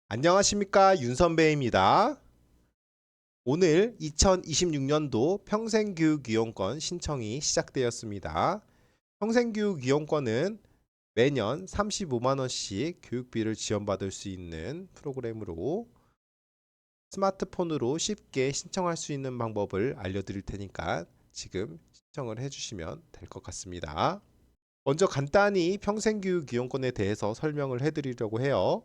안녕하십니까, 윤선배입니다. 오늘 2026년도 평생교육이용권 신청이 시작되었습니다. 평생교육이용권은 매년 35만 원씩 교육비를 지원받을 수 있는 프로그램으로 스마트폰으로 쉽게 신청할 수 있는 방법을 알려드릴 테니까 지금 신청을 해주시면 될 것 같습니다. 먼저 간단히 평생교육이용권에 대해서 설명을 해드리려고 해요.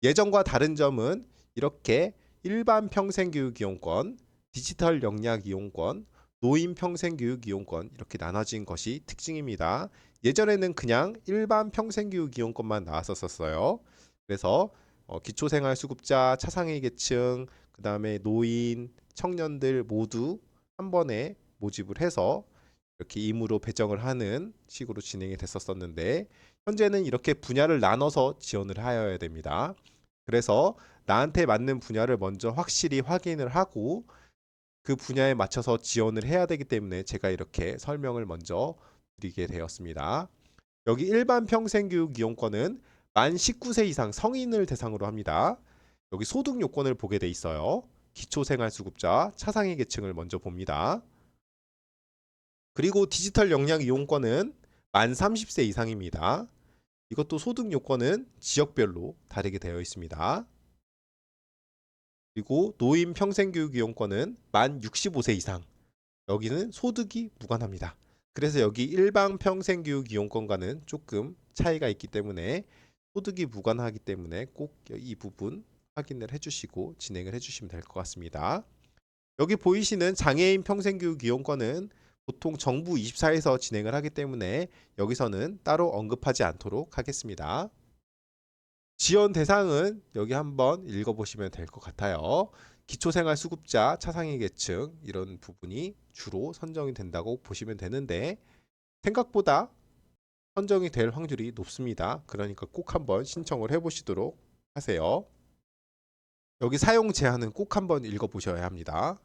예전과 다른 점은 이렇게 일반 평생교육이용권, 디지털 역량이용권, 노인 평생교육이용권 이렇게 나눠진 것이 특징입니다. 예전에는 그냥 일반 평생교육이용권만 나왔었어요. 그래서 기초생활수급자, 차상위 계층, 그 다음에 노인, 청년들 모두 한 번에 모집을 해서 이렇게 임의로 배정을 하는 식으로 진행이 됐었는데 현재는 이렇게 분야를 나눠서 지원을 하여야 됩니다. 그래서 나한테 맞는 분야를 먼저 확실히 확인을 하고 그 분야에 맞춰서 지원을 해야 되기 때문에 제가 이렇게 설명을 먼저 드리게 되었습니다. 여기 일반 평생교육 이용권은 만 19세 이상 성인을 대상으로 합니다. 여기 소득 요건을 보게 돼 있어요. 기초생활수급자, 차상위 계층을 먼저 봅니다. 그리고 디지털 역량 이용권은 만 30세 이상입니다. 이것도 소득 요건은 지역별로 다르게 되어 있습니다. 그리고 노인 평생교육이용권은 만 65세 이상. 여기는 소득이 무관합니다. 그래서 여기 일반 평생교육이용권과는 조금 차이가 있기 때문에 소득이 무관하기 때문에 꼭 이 부분 확인을 해주시고 진행을 해주시면 될 것 같습니다. 여기 보이시는 장애인 평생교육이용권은 보통 정부 24에서 진행을 하기 때문에 여기서는 따로 언급하지 않도록 하겠습니다. 지원 대상은 여기 한번 읽어보시면 될 것 같아요. 기초생활수급자, 차상위 계층 이런 부분이 주로 선정이 된다고 보시면 되는데 생각보다 선정이 될 확률이 높습니다. 그러니까 꼭 한번 신청을 해보시도록 하세요. 여기 사용 제한은 꼭 한번 읽어보셔야 합니다.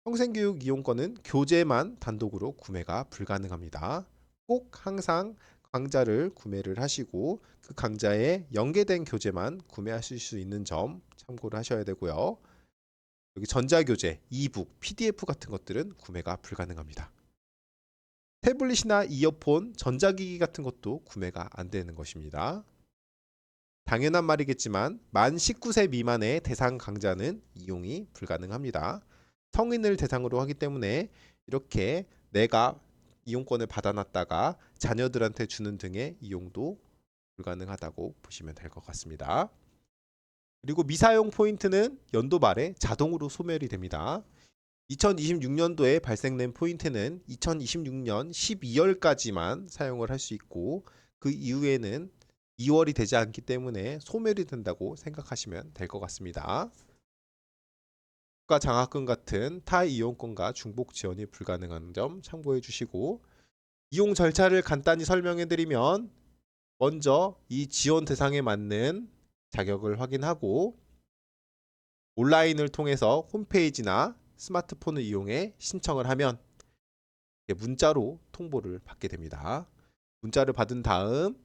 평생교육 이용권은 교재만 단독으로 구매가 불가능합니다. 꼭 항상 강좌를 구매를 하시고 그 강좌에 연계된 교재만 구매하실 수 있는 점 참고를 하셔야 되고요. 여기 전자교재, 이북, PDF 같은 것들은 구매가 불가능합니다. 태블릿이나 이어폰, 전자기기 같은 것도 구매가 안 되는 것입니다. 당연한 말이겠지만 만 19세 미만의 대상 강좌는 이용이 불가능합니다. 성인을 대상으로 하기 때문에 이렇게 내가 이용권을 받아놨다가 자녀들한테 주는 등의 이용도 불가능하다고 보시면 될 것 같습니다. 그리고 미사용 포인트는 연도 말에 자동으로 소멸이 됩니다. 2026년도에 발생된 포인트는 2026년 12월까지만 사용을 할 수 있고 그 이후에는 2월이 되지 않기 때문에 소멸이 된다고 생각하시면 될 것 같습니다. 국가 장학금 같은 타 이용권과 중복 지원이 불가능한 점 참고해 주시고 이용 절차를 간단히 설명해 드리면 먼저 이 지원 대상에 맞는 자격을 확인하고 온라인을 통해서 홈페이지나 스마트폰을 이용해 신청을 하면 문자로 통보를 받게 됩니다. 문자를 받은 다음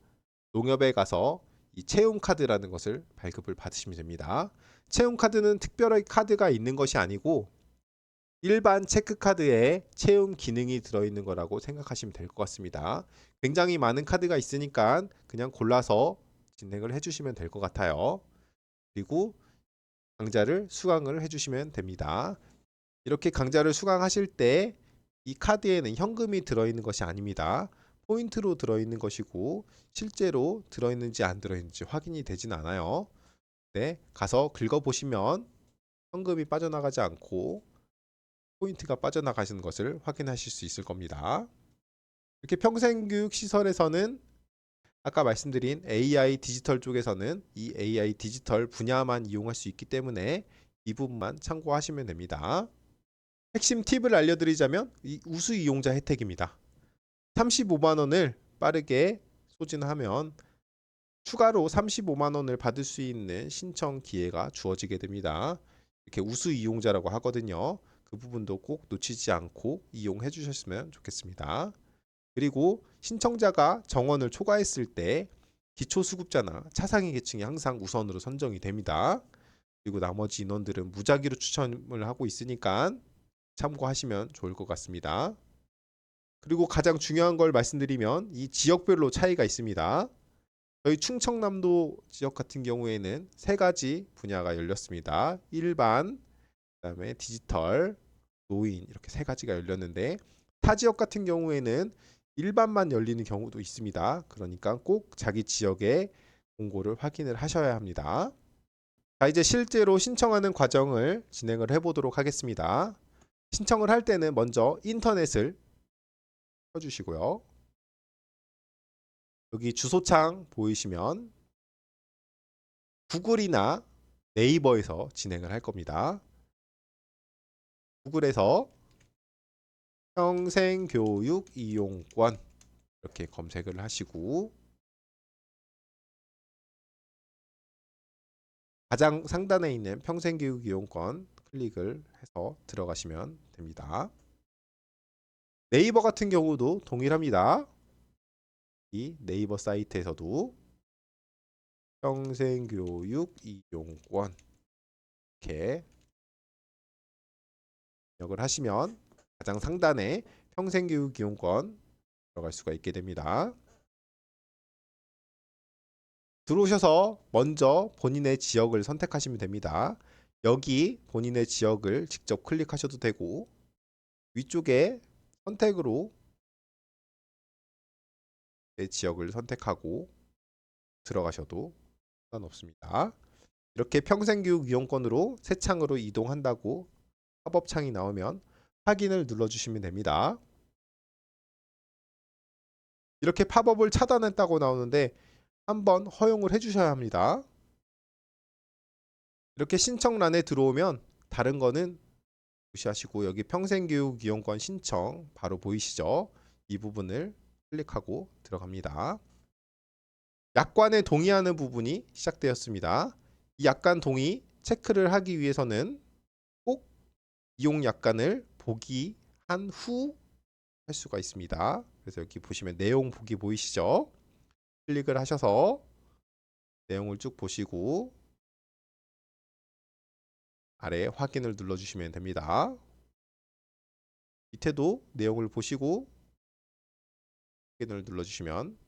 농협에 가서 이 채용 카드라는 것을 발급을 받으시면 됩니다. 채용 카드는 특별하게 카드가 있는 것이 아니고 일반 체크카드에 채용 기능이 들어있는 거라고 생각하시면 될 것 같습니다. 굉장히 많은 카드가 있으니까 그냥 골라서 진행을 해주시면 될 것 같아요. 그리고 강좌를 수강을 해주시면 됩니다. 이렇게 강좌를 수강하실 때 이 카드에는 현금이 들어있는 것이 아닙니다. 포인트로 들어있는 것이고 실제로 들어있는지 안 들어있는지 확인이 되진 않아요. 네, 가서 긁어보시면 현금이 빠져나가지 않고 포인트가 빠져나가시는 것을 확인하실 수 있을 겁니다. 이렇게 평생교육 시설에서는 아까 말씀드린 AI 디지털 쪽에서는 이 AI 디지털 분야만 이용할 수 있기 때문에 이 부분만 참고하시면 됩니다. 핵심 팁을 알려드리자면 이 우수 이용자 혜택입니다. 35만 원을 빠르게 소진하면 추가로 35만 원을 받을 수 있는 신청 기회가 주어지게 됩니다. 이렇게 우수 이용자라고 하거든요. 그 부분도 꼭 놓치지 않고 이용해 주셨으면 좋겠습니다. 그리고 신청자가 정원을 초과했을 때 기초수급자나 차상위 계층이 항상 우선으로 선정이 됩니다. 그리고 나머지 인원들은 무작위로 추첨을 하고 있으니까 참고하시면 좋을 것 같습니다. 그리고 가장 중요한 걸 말씀드리면 이 지역별로 차이가 있습니다. 저희 충청남도 지역 같은 경우에는 세 가지 분야가 열렸습니다. 일반, 그다음에 디지털, 노인 이렇게 세 가지가 열렸는데 타 지역 같은 경우에는 일반만 열리는 경우도 있습니다. 그러니까 꼭 자기 지역의 공고를 확인을 하셔야 합니다. 자, 이제 실제로 신청하는 과정을 진행을 해보도록 하겠습니다. 신청을 할 때는 먼저 인터넷을 켜주시고요. 여기 주소창 보이시면 구글이나 네이버에서 진행을 할 겁니다. 구글에서 평생교육 이용권 이렇게 검색을 하시고 가장 상단에 있는 평생교육 이용권 클릭을 해서 들어가시면 됩니다. 네이버 같은 경우도 동일합니다. 이 네이버 사이트에서도 평생교육 이용권 이렇게 입력을 하시면 가장 상단에 평생교육 이용권 들어갈 수가 있게 됩니다. 들어오셔서 먼저 본인의 지역을 선택하시면 됩니다. 여기 본인의 지역을 직접 클릭하셔도 되고 위쪽에 선택으로 내 지역을 선택하고 들어가셔도 상관없습니다. 이렇게 평생교육 이용권으로 새 창으로 이동한다고 팝업 창이 나오면 확인을 눌러주시면 됩니다. 이렇게 팝업을 차단했다고 나오는데 한번 허용을 해주셔야 합니다. 이렇게 신청란에 들어오면 다른 거는 무시하시고 여기 평생교육 이용권 신청 바로 보이시죠? 이 부분을 클릭하고 들어갑니다. 약관에 동의하는 부분이 시작되었습니다. 이 약관 동의 체크를 하기 위해서는 꼭 이용 약관을 보기한 후 할 수가 있습니다. 그래서 여기 보시면 내용 보기 보이시죠? 클릭을 하셔서 내용을 쭉 보시고 아래 확인을 눌러주시면 됩니다. 밑에도 내용을 보시고 확인을 눌러주시면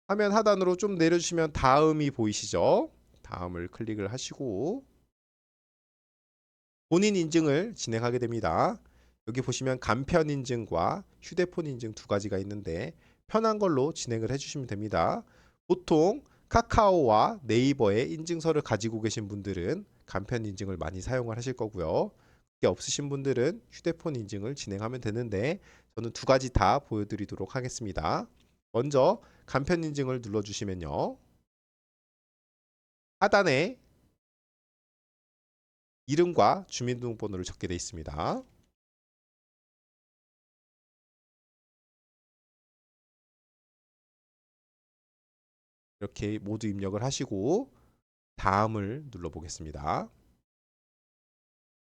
화면 하단으로 좀 내려주시면 다음이 보이시죠? 다음을 클릭을 하시고 본인 인증을 진행하게 됩니다. 여기 보시면 간편 인증과 휴대폰 인증 두 가지가 있는데 편한 걸로 진행을 해주시면 됩니다. 보통 카카오와 네이버의 인증서를 가지고 계신 분들은 간편 인증을 많이 사용을 하실 거고요. 그게 없으신 분들은 휴대폰 인증을 진행하면 되는데 저는 두 가지 다 보여드리도록 하겠습니다. 먼저 간편 인증을 눌러주시면요. 하단에 이름과 주민등록번호를 적게 되어 있습니다. 이렇게 모두 입력을 하시고 다음을 눌러보겠습니다.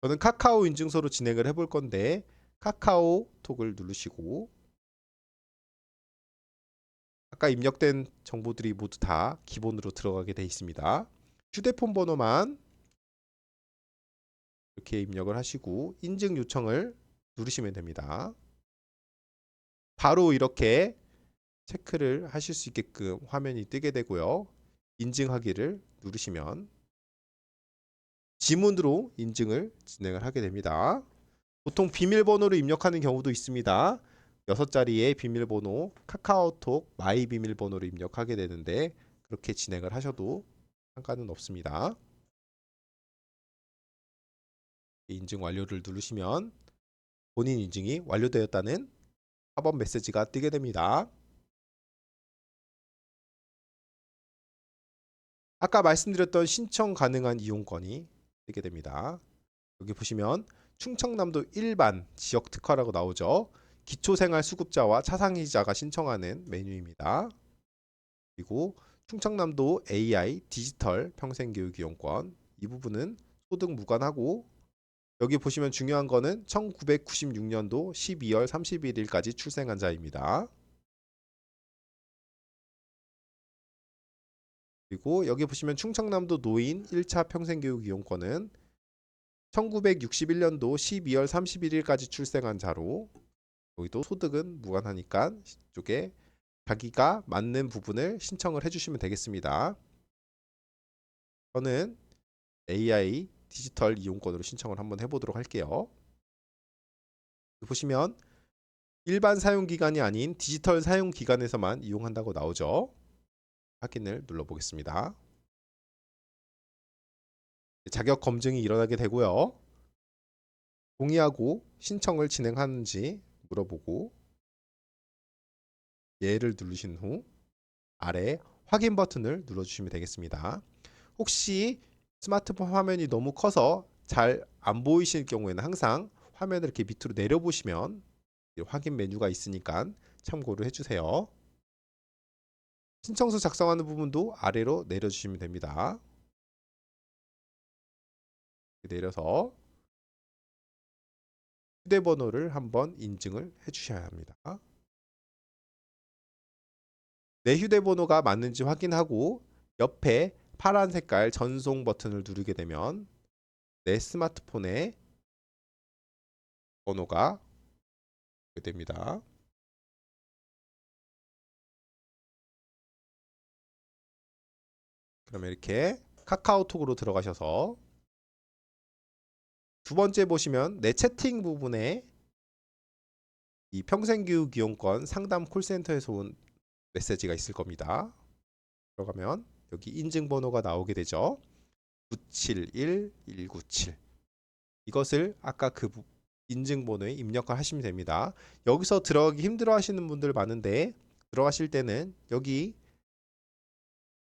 저는 카카오 인증서로 진행을 해볼 건데 카카오톡을 누르시고 아까 입력된 정보들이 모두 다 기본으로 들어가게 되어 있습니다. 휴대폰 번호만 이렇게 입력을 하시고 인증 요청을 누르시면 됩니다. 바로 이렇게 체크를 하실 수 있게끔 화면이 뜨게 되고요. 인증하기를 누르시면 지문으로 인증을 진행을 하게 됩니다. 보통 비밀번호를 입력하는 경우도 있습니다. 6자리의 비밀번호 카카오톡 마이 비밀번호를 입력하게 되는데 그렇게 진행을 하셔도 상관은 없습니다. 인증 완료를 누르시면 본인 인증이 완료되었다는 팝업 메시지가 뜨게 됩니다. 아까 말씀드렸던 신청 가능한 이용권이 뜨게 됩니다. 여기 보시면 충청남도 일반 지역 특화라고 나오죠. 기초생활수급자와 차상위자가 신청하는 메뉴입니다. 그리고 충청남도 AI 디지털 평생교육이용권 이 부분은 소득 무관하고 여기 보시면 중요한 거는 1996년도 12월 31일까지 출생한 자입니다. 그리고 여기 보시면 충청남도 노인 1차 평생교육 이용권은 1961년도 12월 31일까지 출생한 자로, 여기도 소득은 무관하니까 이쪽에 자기가 맞는 부분을 신청을 해주시면 되겠습니다. 저는 AI 디지털 이용권으로 신청을 한번 해보도록 할게요. 보시면 일반 사용기간이 아닌 디지털 사용기간에서만 이용한다고 나오죠. 확인을 눌러보겠습니다. 자격 검증이 일어나게 되고요. 동의하고 신청을 진행하는지 물어보고 예를 누르신 후 아래 확인 버튼을 눌러주시면 되겠습니다. 혹시 스마트폰 화면이 너무 커서 잘 안 보이실 경우에는 항상 화면을 이렇게 밑으로 내려보시면 확인 메뉴가 있으니까 참고를 해주세요. 신청서 작성하는 부분도 아래로 내려주시면 됩니다. 내려서 휴대번호를 한번 인증을 해주셔야 합니다. 내 휴대번호가 맞는지 확인하고 옆에 파란 색깔 전송 버튼을 누르게 되면 내 스마트폰에 번호가 됩니다. 그러면 이렇게 카카오톡으로 들어가셔서 두 번째 보시면 내 채팅 부분에 이 평생교육 이용권 상담 콜센터에서 온 메시지가 있을 겁니다. 들어가면 여기 인증번호가 나오게 되죠. 971197. 이것을 아까 그 인증번호에 입력을 하시면 됩니다. 여기서 들어가기 힘들어 하시는 분들 많은데 들어가실 때는 여기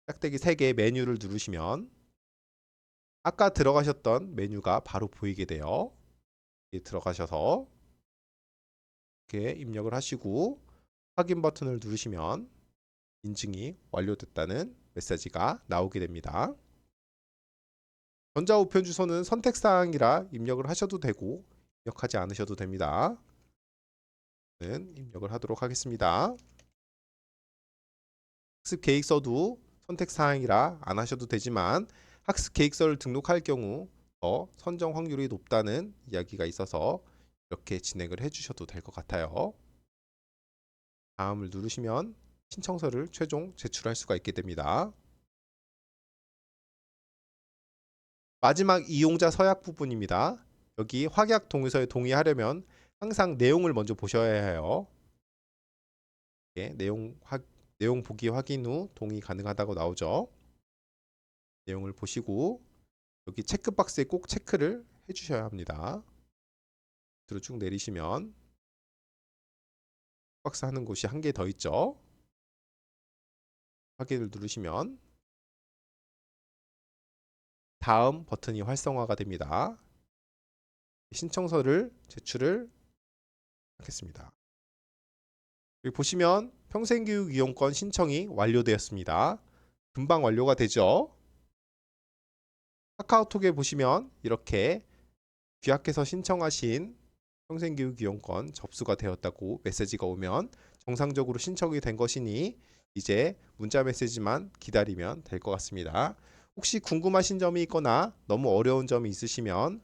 짝대기 3개 메뉴를 누르시면 아까 들어가셨던 메뉴가 바로 보이게 돼요. 들어가셔서 이렇게 입력을 하시고 확인 버튼을 누르시면 인증이 완료됐다는 메시지가 나오게 됩니다. 전자우편 주소는 선택사항이라 입력을 하셔도 되고 입력하지 않으셔도 됩니다. 입력을 하도록 하겠습니다. 학습 계획서도 선택사항이라 안 하셔도 되지만 학습 계획서를 등록할 경우 더 선정 확률이 높다는 이야기가 있어서 이렇게 진행을 해주셔도 될 것 같아요. 다음을 누르시면 신청서를 최종 제출할 수가 있게 됩니다. 마지막 이용자 서약 부분입니다. 여기 확약 동의서에 동의하려면 항상 내용을 먼저 보셔야 해요. 내용 보기 확인 후 동의 가능하다고 나오죠. 내용을 보시고 여기 체크박스에 꼭 체크를 해주셔야 합니다. 밑으로 쭉 내리시면 박스 하는 곳이 한 개 더 있죠. 확인을 누르시면 다음 버튼이 활성화가 됩니다. 신청서를 제출을 하겠습니다. 여기 보시면 평생교육 이용권 신청이 완료되었습니다. 금방 완료가 되죠. 카카오톡에 보시면 이렇게 귀하께서 신청하신 평생교육 이용권 접수가 되었다고 메시지가 오면 정상적으로 신청이 된 것이니 이제 문자 메시지만 기다리면 될 것 같습니다. 혹시 궁금하신 점이 있거나 너무 어려운 점이 있으시면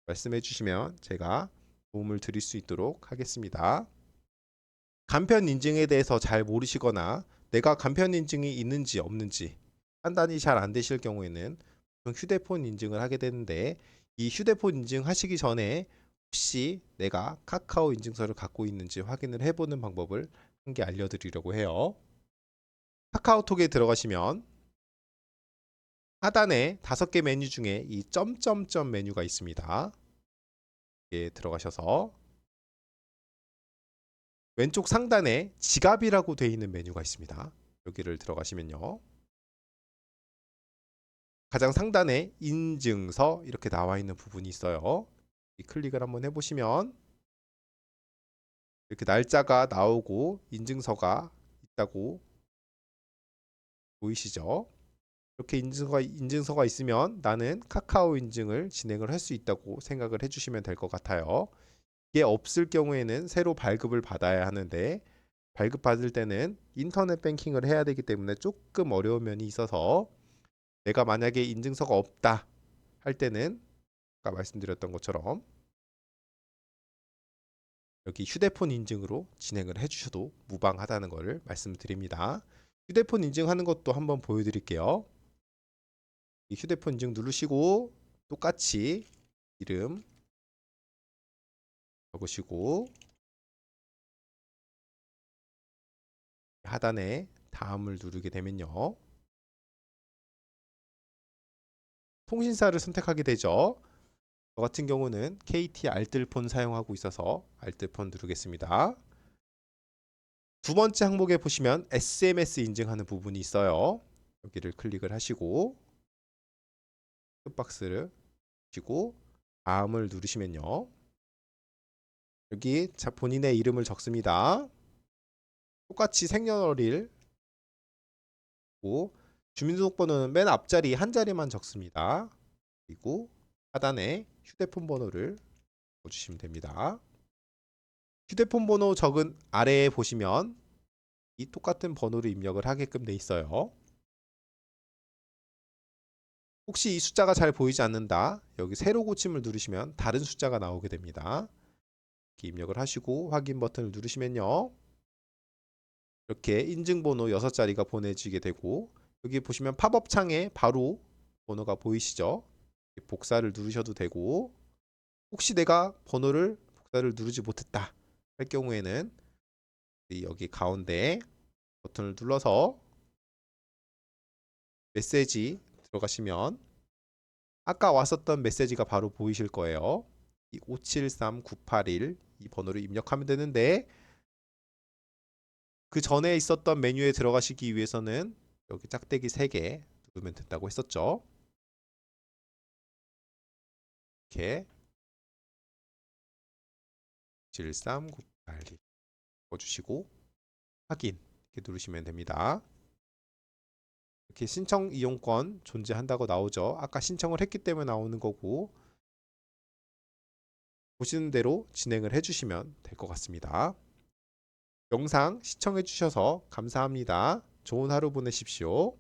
말씀해 주시면 제가 도움을 드릴 수 있도록 하겠습니다. 간편 인증에 대해서 잘 모르시거나 내가 간편 인증이 있는지 없는지 판단이 잘 안 되실 경우에는 휴대폰 인증을 하게 되는데 이 휴대폰 인증하시기 전에 혹시 내가 카카오 인증서를 갖고 있는지 확인을 해보는 방법을 한 개 알려드리려고 해요. 카카오톡에 들어가시면 하단에 5개 메뉴 중에 이 점점점 메뉴가 있습니다. 여기에 들어가셔서 왼쪽 상단에 지갑이라고 되어 있는 메뉴가 있습니다. 여기를 들어가시면요. 가장 상단에 인증서 이렇게 나와 있는 부분이 있어요. 클릭을 한번 해보시면 이렇게 날짜가 나오고 인증서가 있다고 보이시죠? 이렇게 인증서가 있으면 나는 카카오 인증을 진행을 할 수 있다고 생각을 해주시면 될 것 같아요. 이게 없을 경우에는 새로 발급을 받아야 하는데 발급 받을 때는 인터넷 뱅킹을 해야 되기 때문에 조금 어려운 면이 있어서 내가 만약에 인증서가 없다 할 때는 아까 말씀드렸던 것처럼 여기 휴대폰 인증으로 진행을 해주셔도 무방하다는 것을 말씀드립니다. 휴대폰 인증하는 것도 한번 보여드릴게요. 이 휴대폰 인증 누르시고 똑같이 이름 적으시고 하단에 다음을 누르게 되면요. 통신사를 선택하게 되죠. 저 같은 경우는 KT 알뜰폰 사용하고 있어서 알뜰폰 누르겠습니다. 두 번째 항목에 보시면 SMS 인증하는 부분이 있어요. 여기를 클릭을 하시고 박스를 치고 다음을 누르시면요. 여기 본인의 이름을 적습니다. 똑같이 생년월일 주민등록번호는 맨 앞자리 한 자리만 적습니다. 그리고 하단에 휴대폰 번호를 넣어주시면 됩니다. 휴대폰 번호 적은 아래에 보시면 이 똑같은 번호를 입력을 하게끔 돼 있어요. 혹시 이 숫자가 잘 보이지 않는다, 여기 새로 고침을 누르시면 다른 숫자가 나오게 됩니다. 이렇게 입력을 하시고 확인 버튼을 누르시면요. 이렇게 인증번호 6자리가 보내지게 되고 여기 보시면 팝업 창에 바로 번호가 보이시죠? 복사를 누르셔도 되고 혹시 내가 번호를 복사를 누르지 못했다 할 경우에는 여기 가운데 버튼을 눌러서 메시지 들어가시면 아까 왔었던 메시지가 바로 보이실 거예요. 이 573981 이 번호를 입력하면 되는데 그 전에 있었던 메뉴에 들어가시기 위해서는 여기 짝대기 3개 누르면 된다고 했었죠. 이렇게 73981 넣어주시고 확인 이렇게 누르시면 됩니다. 이렇게 신청 이용권 존재한다고 나오죠. 아까 신청을 했기 때문에 나오는 거고 보시는 대로 진행을 해주시면 될 것 같습니다. 영상 시청해 주셔서 감사합니다. 좋은 하루 보내십시오.